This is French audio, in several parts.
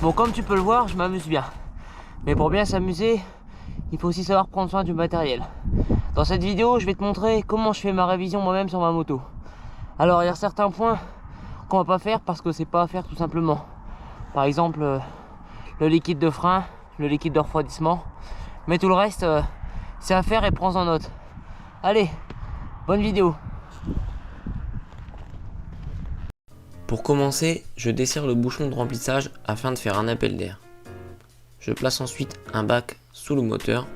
Bon, comme tu peux le voir, je m'amuse bien. Mais pour bien s'amuser, il faut aussi savoir prendre soin du matériel. Dans cette vidéo, je vais te montrer comment je fais ma révision moi-même sur ma moto. Alors, il y a certains points qu'on va pas faire parce que c'est pas à faire tout simplement. Par exemple, le liquide de frein, le liquide de refroidissement. Mais tout le reste, c'est à faire et prends-en note. Allez, bonne vidéo. Pour commencer, je desserre le bouchon de remplissage afin de faire un appel d'air. Je place ensuite un bac sous le moteur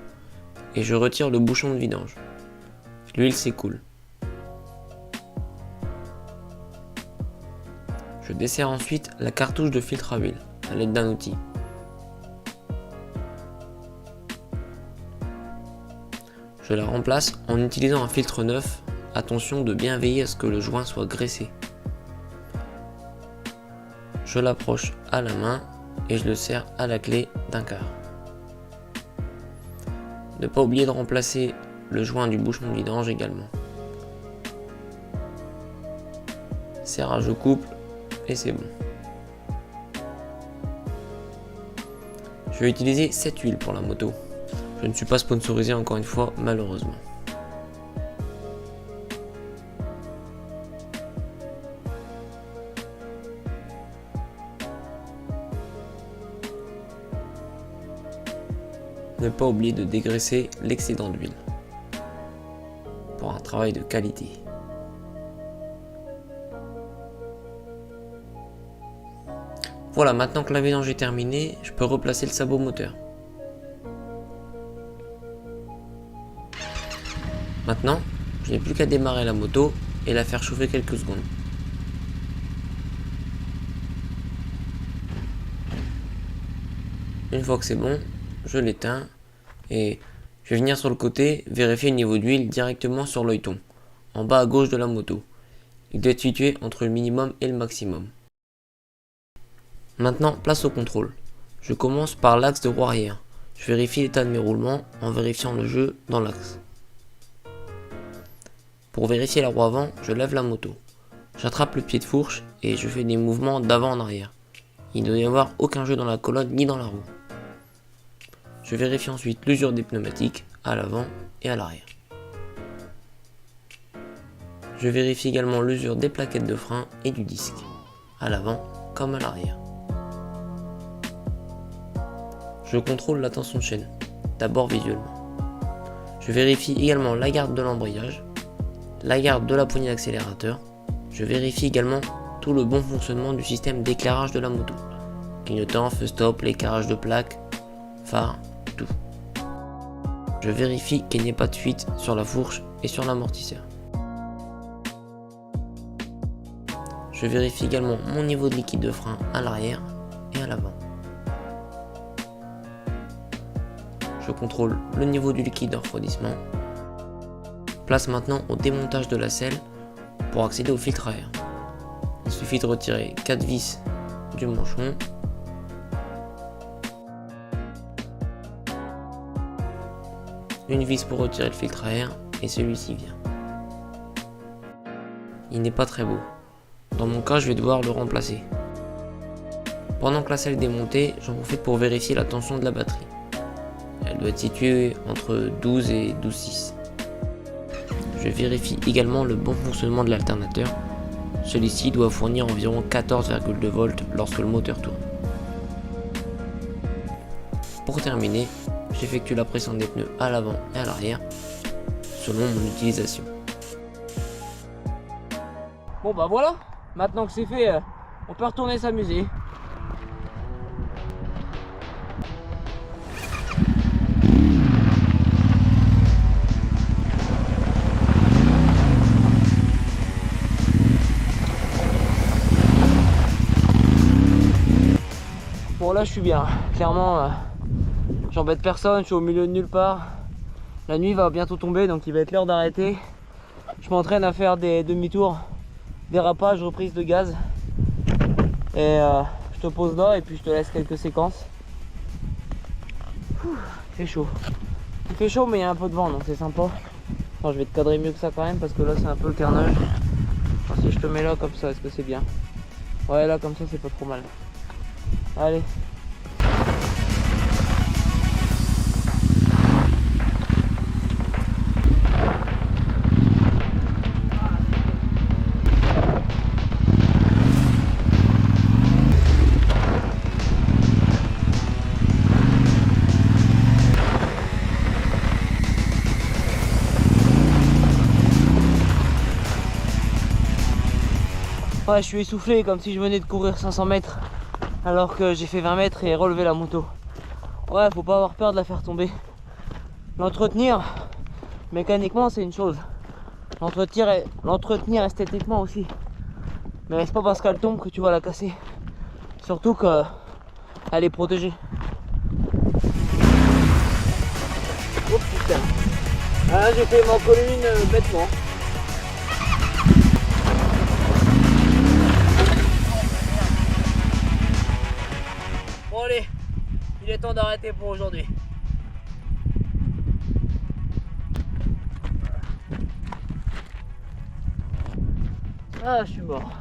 et je retire le bouchon de vidange. L'huile s'écoule. Je desserre ensuite la cartouche de filtre à huile à l'aide d'un outil. Je la remplace en utilisant un filtre neuf. Attention de bien veiller à ce que le joint soit graissé. Je l'approche à la main et je le serre à la clé d'un quart. Ne pas oublier de remplacer le joint du bouchon de vidange également. Serrage au couple et c'est bon. Je vais utiliser cette huile pour la moto. Je ne suis pas sponsorisé encore une fois, malheureusement. Ne pas oublier de dégraisser l'excédent d'huile pour un travail de qualité. Voilà, maintenant que la vidange est terminée, je peux replacer le sabot moteur. Maintenant, je n'ai plus qu'à démarrer la moto et la faire chauffer quelques secondes. Une fois que c'est bon, je l'éteins et je vais venir sur le côté vérifier le niveau d'huile directement sur l'œilleton, en bas à gauche de la moto. Il doit être situé entre le minimum et le maximum. Maintenant, place au contrôle. Je commence par l'axe de roue arrière. Je vérifie l'état de mes roulements en vérifiant le jeu dans l'axe. Pour vérifier la roue avant, je lève la moto. J'attrape le pied de fourche et je fais des mouvements d'avant en arrière. Il ne doit y avoir aucun jeu dans la colonne ni dans la roue. Je vérifie ensuite l'usure des pneumatiques à l'avant et à l'arrière. Je vérifie également l'usure des plaquettes de frein et du disque, à l'avant comme à l'arrière. Je contrôle la tension de chaîne, d'abord visuellement. Je vérifie également la garde de l'embrayage, la garde de la poignée d'accélérateur. Je vérifie également tout le bon fonctionnement du système d'éclairage de la moto. Clignotant, feu stop, l'éclairage de plaque, phare, tout. Je vérifie qu'il n'y ait pas de fuite sur la fourche et sur l'amortisseur. Je vérifie également mon niveau de liquide de frein à l'arrière et à l'avant. Je contrôle le niveau du liquide de refroidissement. Place maintenant au démontage de la selle pour accéder au filtre à air. Il suffit de retirer 4 vis du manchon. Une vis pour retirer le filtre à air et celui-ci vient. Il n'est pas très beau. Dans mon cas, je vais devoir le remplacer. Pendant que la selle est démontée, j'en profite pour vérifier la tension de la batterie. Elle doit être située entre 12 et 12,6. Je vérifie également le bon fonctionnement de l'alternateur. Celui-ci doit fournir environ 14,2 volts lorsque le moteur tourne. Pour terminer, j'effectue la pression des pneus à l'avant et à l'arrière selon mon utilisation. Bon bah voilà, maintenant que c'est fait, on peut retourner s'amuser. Bon là je suis bien, clairement j'embête personne, je suis au milieu de nulle part. La nuit va bientôt tomber donc il va être l'heure d'arrêter. Je m'entraîne à faire des demi-tours, dérapage, reprise de gaz. Et je te pose là et puis je te laisse quelques séquences. Il fait chaud. Il fait chaud mais il y a un peu de vent donc c'est sympa. Attends, je vais te cadrer mieux que ça quand même parce que là c'est un peu le carnage. Alors, si je te mets là comme ça, est-ce que c'est bien? Ouais, là comme ça c'est pas trop mal. Allez, Ouais, je suis essoufflé comme si je venais de courir 500 mètres alors que j'ai fait 20 mètres et relevé la moto. Ouais, faut pas avoir peur de la faire tomber. L'entretenir mécaniquement c'est une chose. L'entretenir esthétiquement aussi. Mais c'est pas parce qu'elle tombe que tu vas la casser. Surtout qu'elle est protégée. Oh putain. Ah là j'ai fait ma colline bêtement. Bon allez, il est temps d'arrêter pour aujourd'hui. Ah, je suis mort.